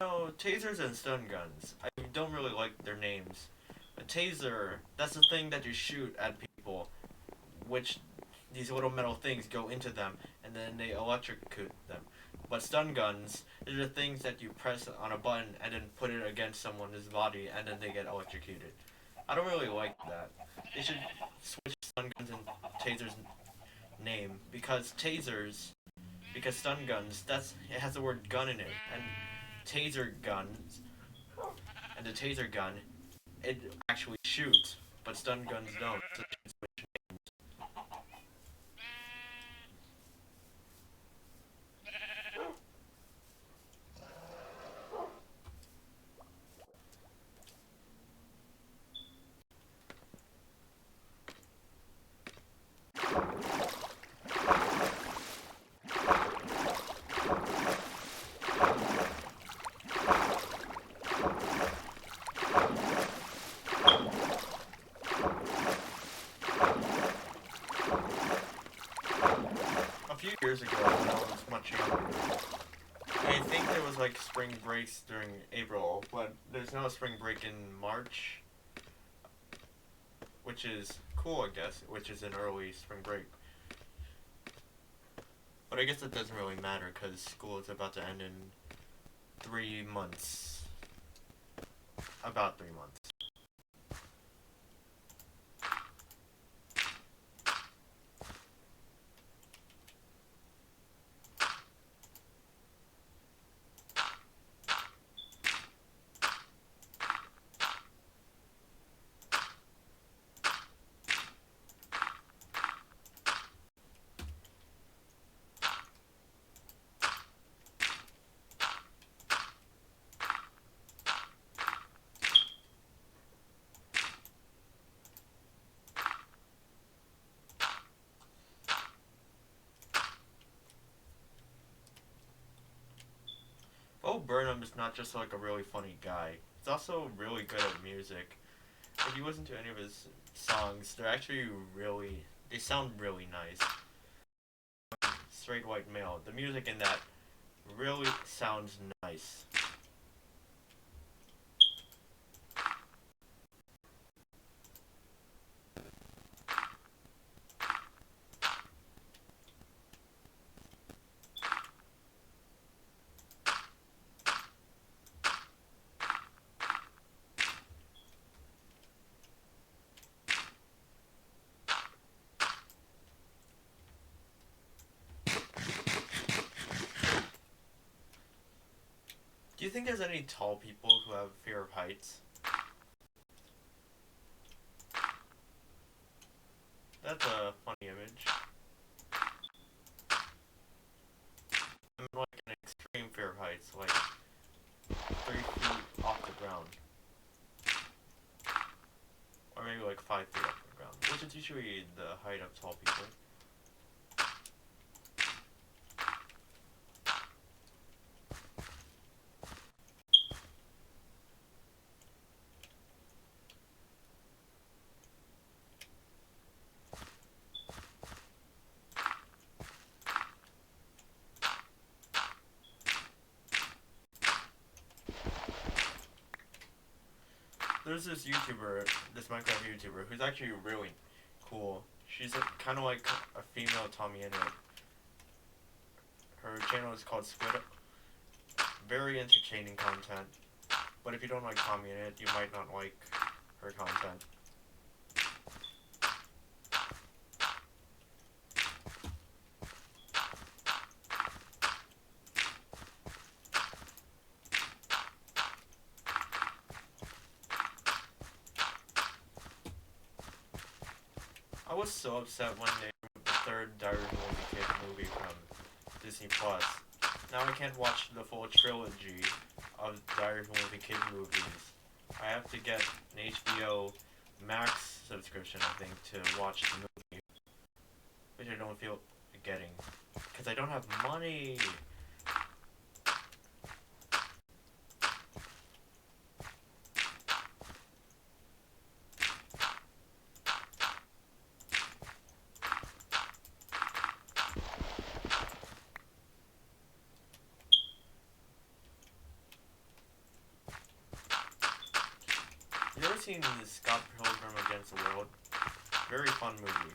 tasers and stun guns, I don't really like their names. A taser, that's the thing that you shoot at people, which these little metal things go into them, and then they electrocute them. But stun guns, they're the things that you press on a button and then put it against someone's body, and then they get electrocuted. I don't really like that. They should switch stun guns and tasers name, because stun guns, it has the word gun in it, and taser guns, and the taser gun, it actually shoots, but stun guns don't. So they should switch. A few years ago, when I was much younger, I think there was like spring breaks during April, but there's no spring break in March, which is cool, I guess, which is an early spring break. But I guess it doesn't really matter because school is about to end in 3 months. About 3 months. Bo Burnham is not just like a really funny guy. He's also really good at music. If you listen to any of his songs, they sound really nice. Straight white male. The music in that really sounds nice. Do you think there's any tall people who have fear of heights? That's a funny image. I mean, like an extreme fear of heights, like 3 feet off the ground. Or maybe like 5 feet off the ground, which is usually the height of tall people. There's this YouTuber, this Minecraft YouTuber, who's actually really cool. She's kind of like a female Tommy Innit. Her channel is called Squid. Very entertaining content. But if you don't like Tommy Innit, you might not like her content. I was so upset one day with the third Diary of a Wimpy Kid movie from Disney Plus. Now I can't watch the full trilogy of Diary of a Wimpy Kid movies. I have to get an HBO Max subscription, I think, to watch the movie, which I don't feel getting, because I don't have money. seen Scott Pilgrim Against the World? Very fun movie.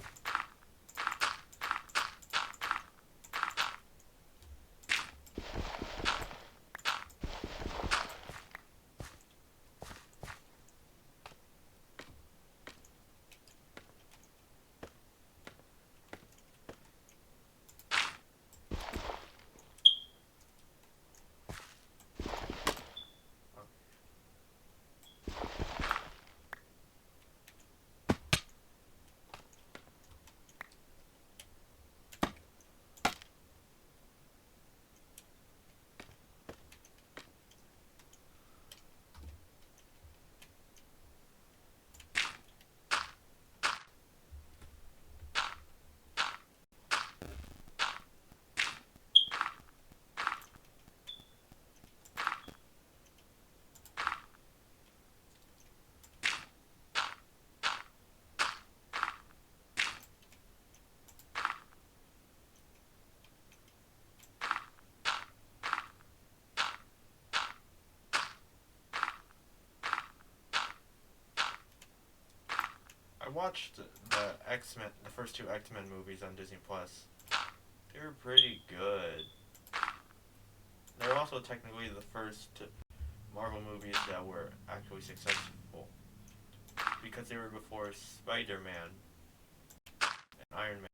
I watched the X-Men, the first two X-Men movies on Disney Plus. They were pretty good. They were also technically the first Marvel movies that were actually successful, because they were before Spider-Man and Iron Man.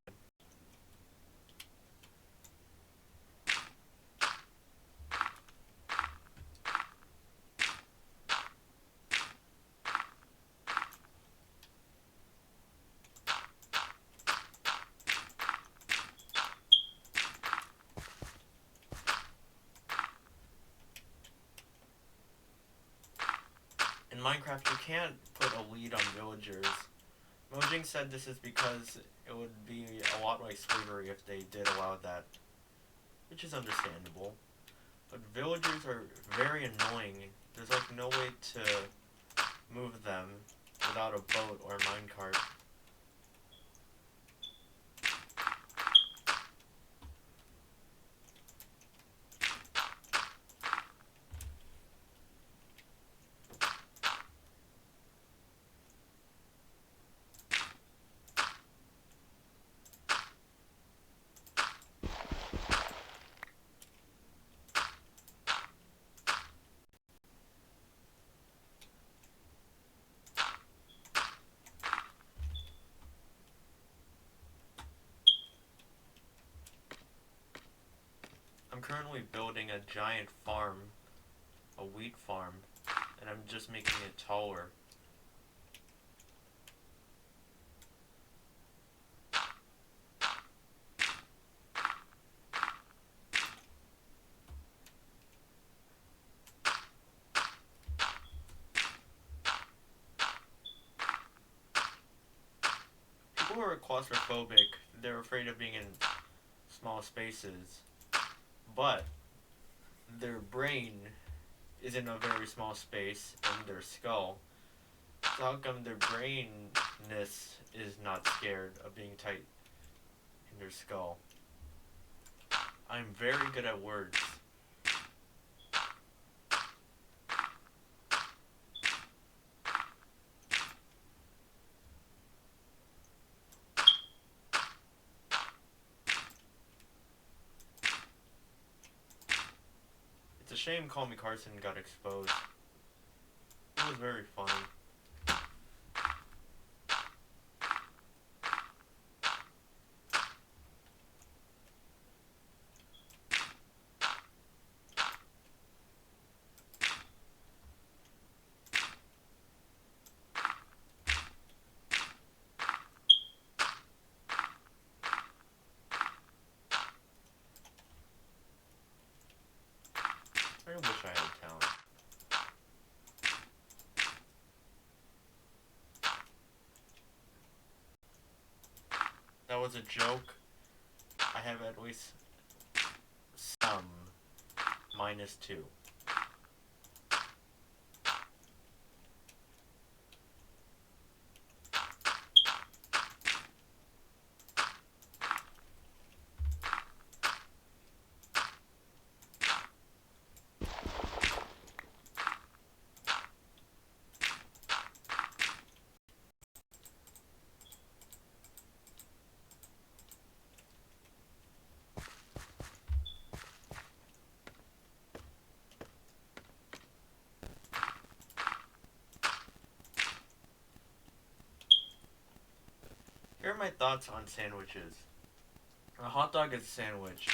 In Minecraft, you can't put a lead on villagers. Mojang said this is because it would be a lot like slavery if they did allow that, which is understandable. But villagers are very annoying. There's like no way to move them without a boat or a minecart. I'm currently building a giant farm, a wheat farm, and I'm just making it taller. People who are claustrophobic, they're afraid of being in small spaces, but their brain is in a very small space in their skull. So how come their brainness is not scared of being tight in their skull? I'm very good at words. It's a shame Call Me Carson got exposed. It was very funny. I wish I had talent. That was a joke. I have at least some -2. are my thoughts on sandwiches. A hot dog is a sandwich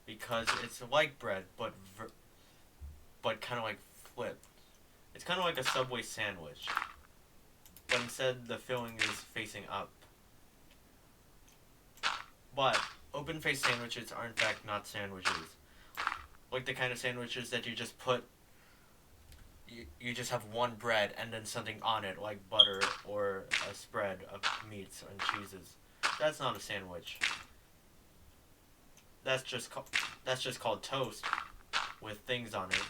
because it's like bread, but kind of like flipped. It's kind of like a Subway sandwich, but instead the filling is facing up. But open-faced sandwiches are in fact not sandwiches. Like the kind of sandwiches that you just put, you just have one bread and then something on it, like butter or a spread of meats and cheeses. That's not a sandwich. That's just called toast with things on it.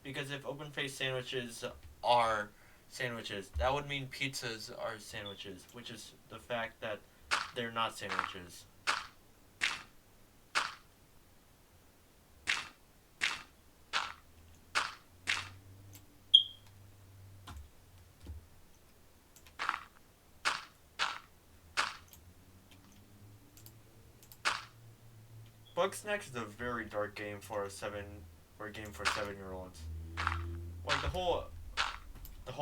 Because if open-faced sandwiches are sandwiches, that would mean pizzas are sandwiches, which is the fact that they're not sandwiches. Bugsnax is a very dark game for a game for 7-year-olds. Like the whole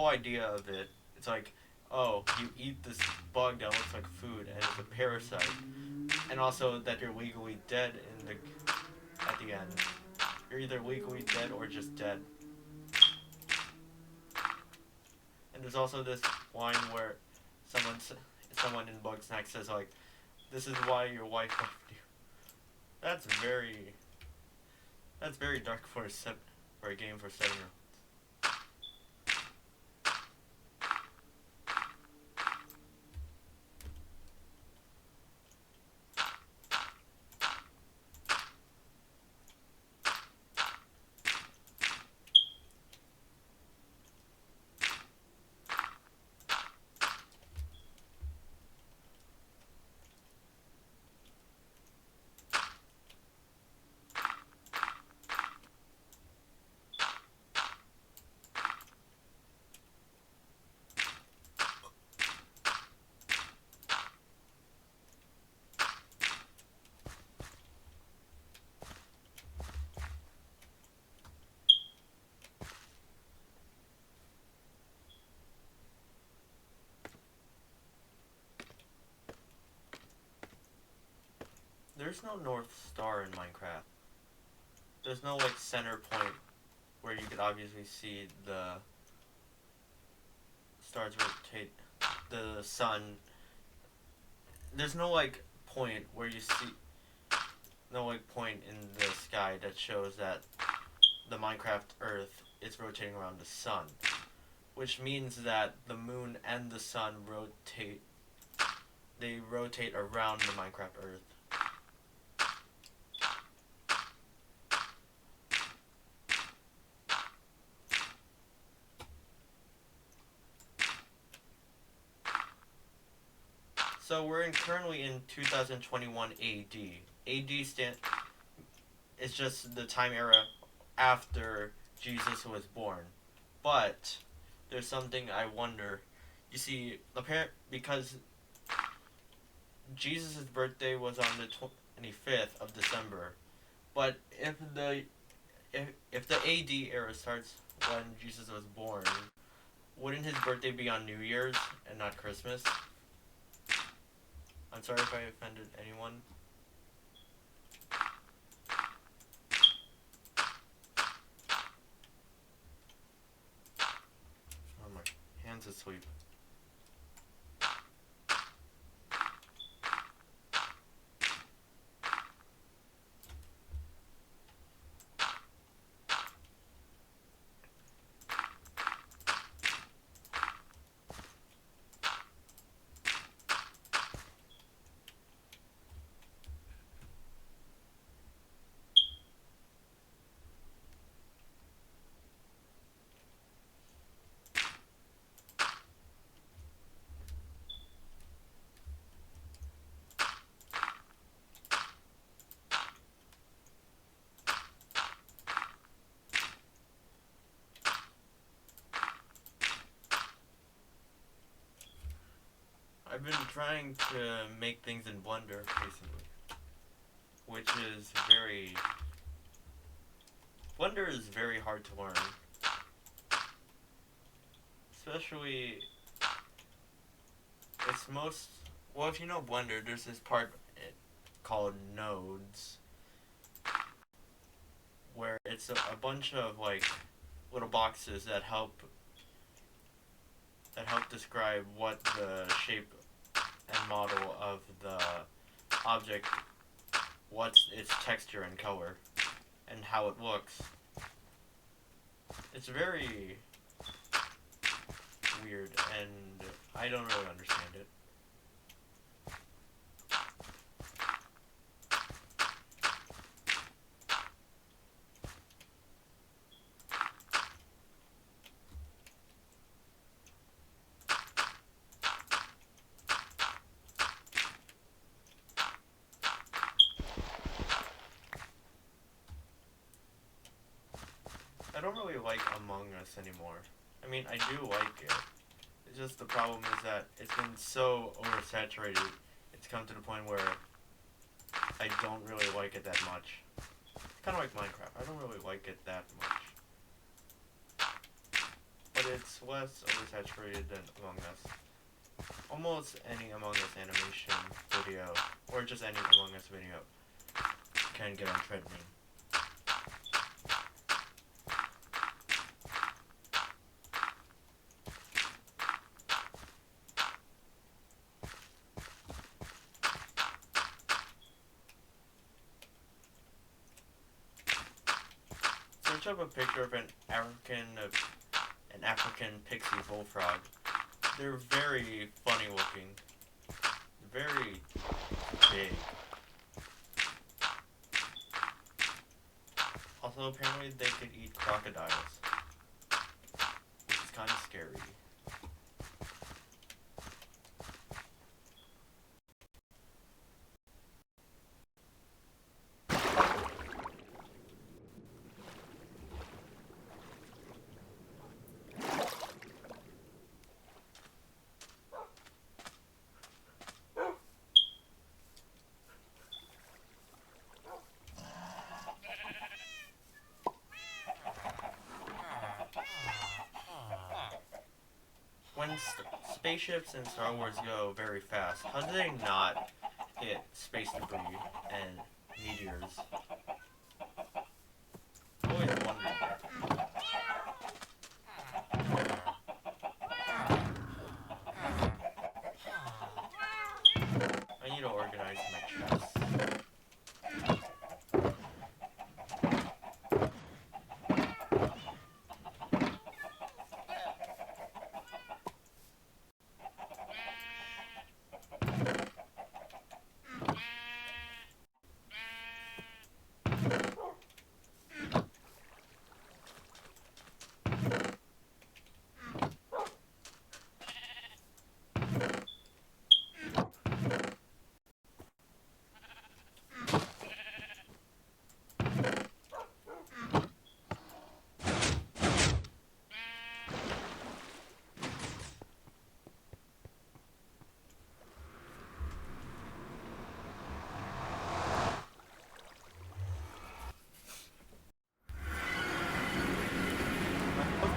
idea of it, it's like, oh, you eat this bug that looks like food and it's a parasite, and also that you're legally dead at the end. You're either legally dead or just dead. And there's also this line where someone in Bugsnax says like, "This is why your wife left you." That's very dark for a game for 7-year-olds. There's no North Star in Minecraft. There's no like center point where you could obviously see the stars rotate, the sun. There's no like point where you see no like point in the sky that shows that the Minecraft Earth is rotating around the sun, which means that the moon and the sun rotate. They rotate around the Minecraft Earth. So we're currently in 2021 AD. Is just the time era after Jesus was born. But there's something I wonder. You see, because Jesus' birthday was on the 25th of December. But if the AD era starts when Jesus was born, wouldn't his birthday be on New Year's and not Christmas? I'm sorry if I offended anyone. Oh, my hand's asleep. I've been trying to make things in Blender recently, which is Blender is very hard to learn, especially it's most well, if you know Blender, there's this part called nodes where it's a bunch of like little boxes that help describe what the shape and model of the object, what's its texture and color, and how it looks. It's very weird, and I don't really understand it. I don't really like Among Us anymore. I mean, I do like it. It's just the problem is that it's been so oversaturated. It's come to the point where I don't really like it that much. It's kind of like Minecraft. I don't really like it that much. But it's less oversaturated than Among Us. Almost any Among Us animation video, or just any Among Us video, can get on Treadme. Search up a picture of an African pixie bullfrog. They're very funny looking, very big. Also, apparently they could eat crocodiles, which is kind of scary. When spaceships in Star Wars go very fast, how do they not hit space debris and meteors? I always wondered that. I need to organize my chest.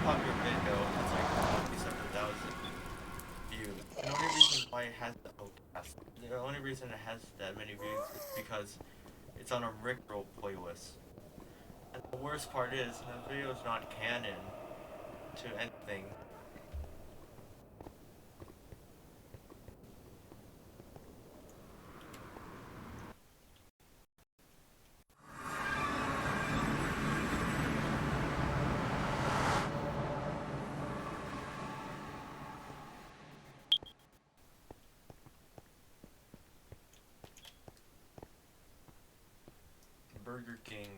Popular video has like 57,000 views. And the only reason why it has the only reason it has that many views is because it's on a Rickroll playlist. And the worst part is the video is not canon to anything. Burger King.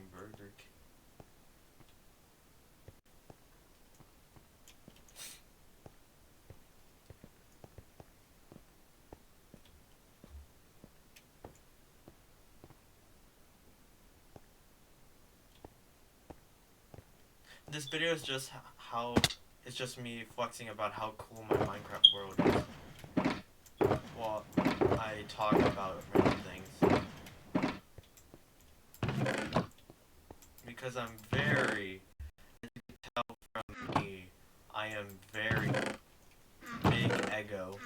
This video is just it's just me flexing about how cool my Minecraft world is. While I talk about random things. Because I'm very, as you can tell from me, I am very big ego.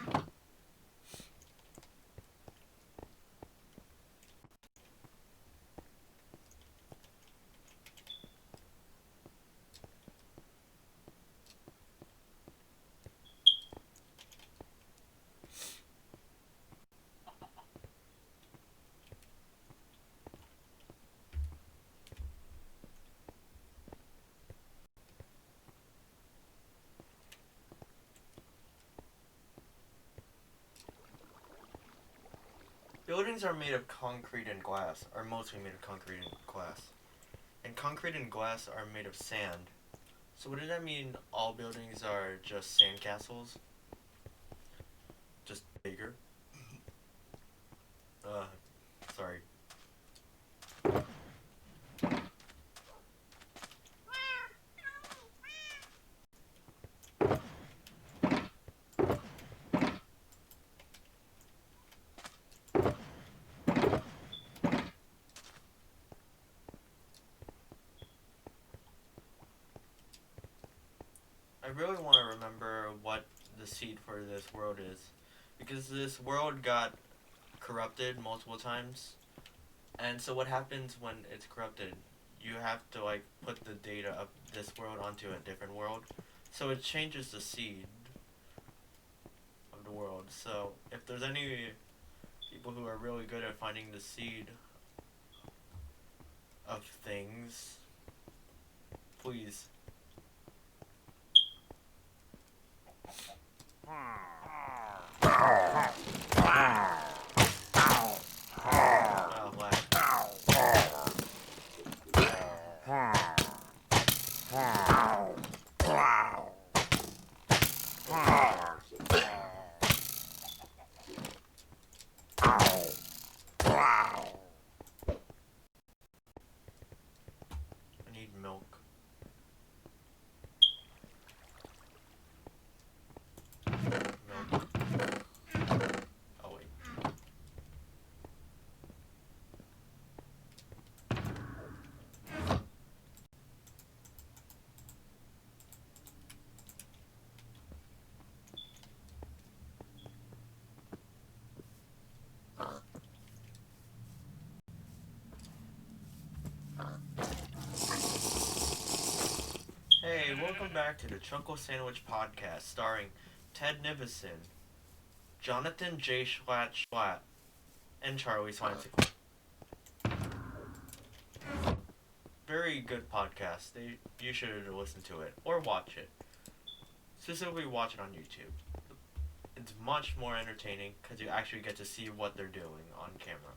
Buildings are made of concrete and glass, are mostly made of concrete and glass. And concrete and glass are made of sand. So what does that mean all buildings are just sandcastles? Just bigger? Sorry. I really want to remember what the seed for this world is. Because this world got corrupted multiple times. And so what happens when it's corrupted? You have to like put the data of this world onto a different world. So it changes the seed of the world. So if there's any people who are really good at finding the seed of things, please. I need milk. Milk. Oh wait. Hey, welcome back to the Chunkle Sandwich Podcast, starring Ted Nivison, Jonathan J. Schlatt, and Charlie Swinesicle. Very good podcast. You should listen to it or watch it. Specifically, watch it on YouTube. It's much more entertaining because you actually get to see what they're doing on camera.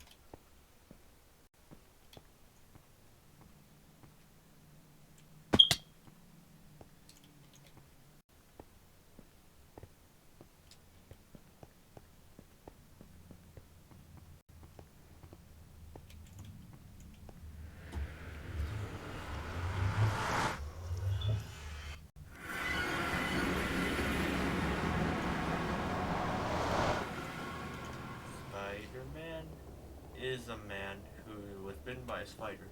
Spider-Man is a man who was bitten by a spider.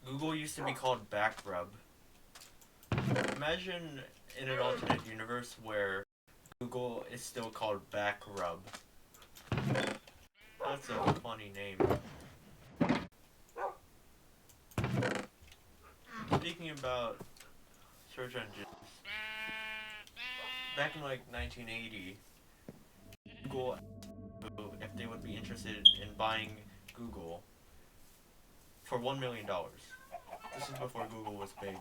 Google used to be called backrub. Imagine in an alternate universe where Google is still called backrub. That's a funny name. Speaking about search engines, back in like 1980, Google, if they would be interested in buying Google for $1 million. This is before Google was big.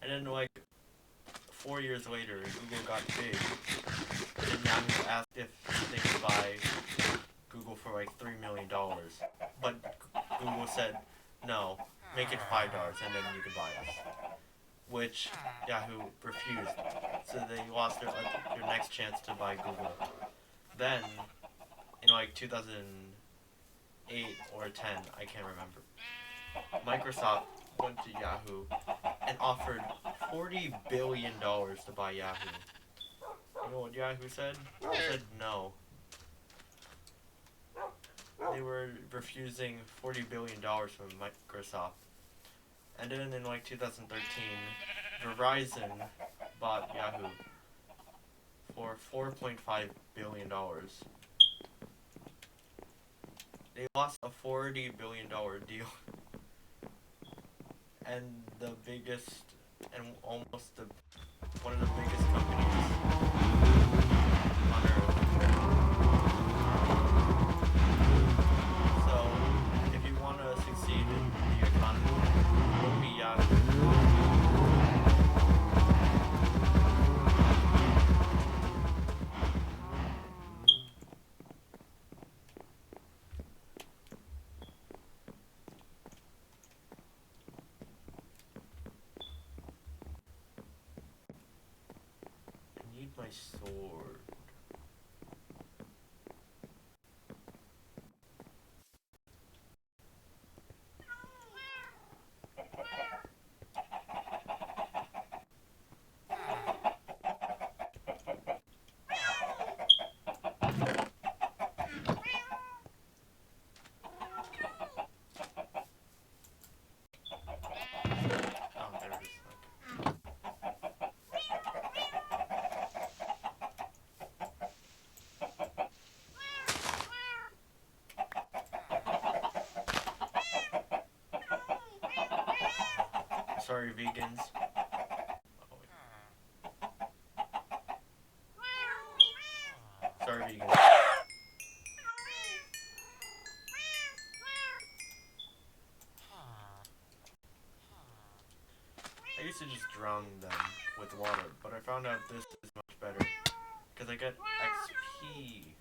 And then like 4 years later, Google got big. And now you asked if they could buy Google for like $3 million. But Google said, no, make it $5 and then you can buy us. Which Yahoo refused. So they lost their next chance to buy Google. Then, in like 2008 or 10, I can't remember, Microsoft went to Yahoo and offered $40 billion to buy Yahoo. You know what Yahoo said? They said no. They were refusing $40 billion from Microsoft. And then in like 2013, Verizon bought Yahoo for $4.5 billion. They lost a $40 billion deal. And the biggest, and almost one of the biggest companies on earth. So, if you want to succeed in the economy, don't be Yahoo. I need my sword. Oh, there it is. Okay. Sorry, vegans. Oh, sorry, vegans. I used to just drown them with water, but I found out this is much better because I get XP.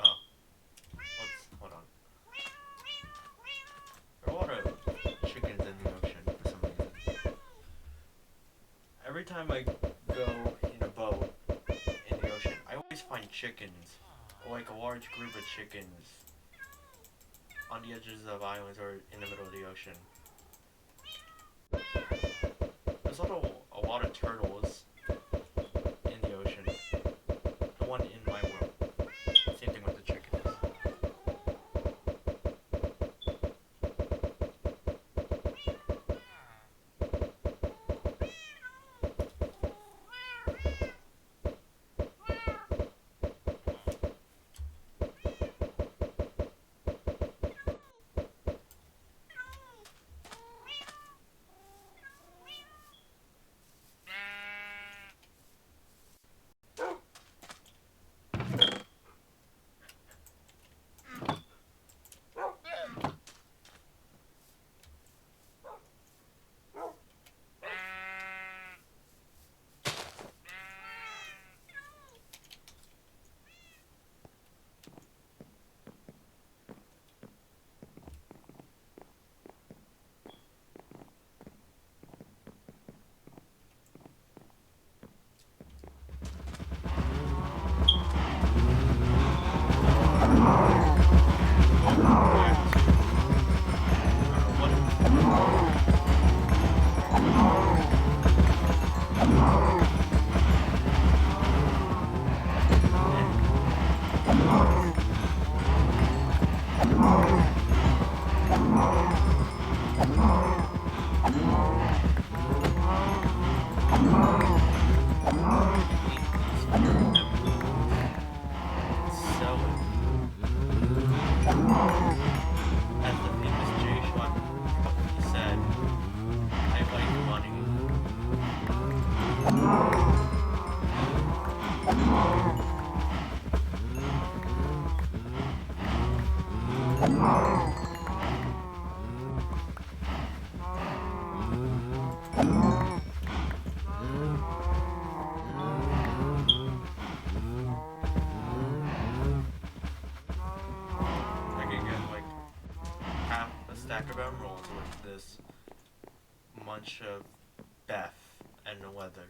Oh, hold on. There are a lot of chickens in the ocean for some reason. Every time I go in a boat in the ocean, I always find chickens, or like a large group of chickens on the edges of islands or in the middle of the ocean. There's a lot of turtles in the ocean. The one in my world. Same thing with the chickens. Stack of emeralds with this bunch of Beth and leather.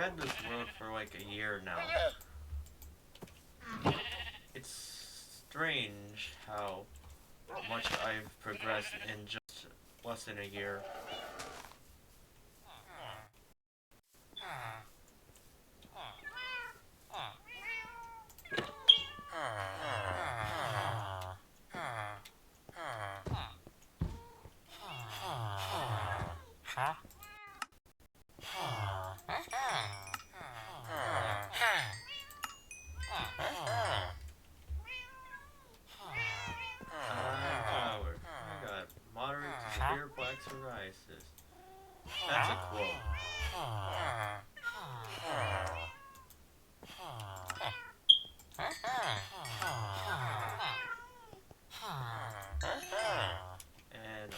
had this world for like a year now. It's strange how much I've progressed in just less than a year. Power. I got moderate to severe black psoriasis. That's a quote. And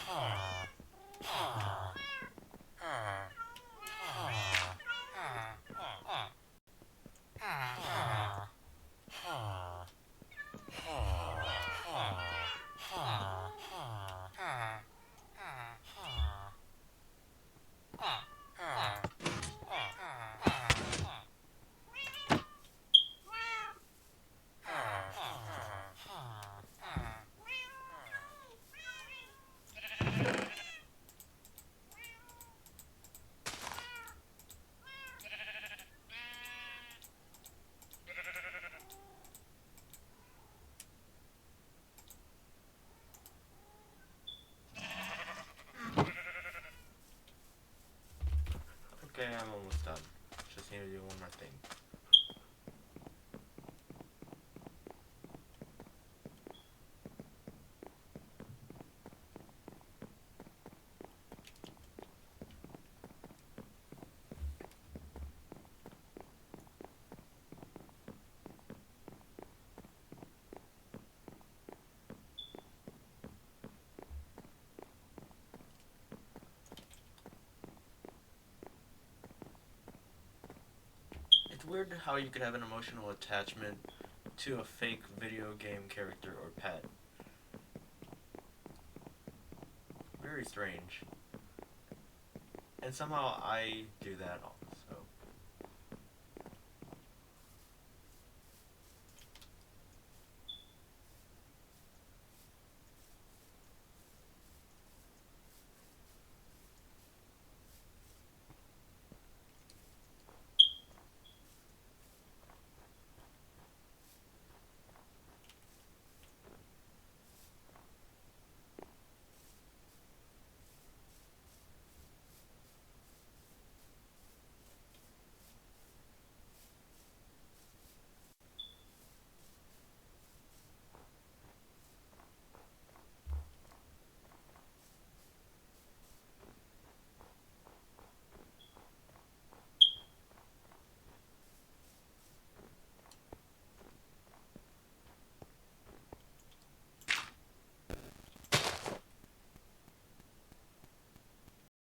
okay, I'm almost done. Just need to do one more thing. It's weird how you could have an emotional attachment to a fake video game character or pet. Very strange. And somehow I do that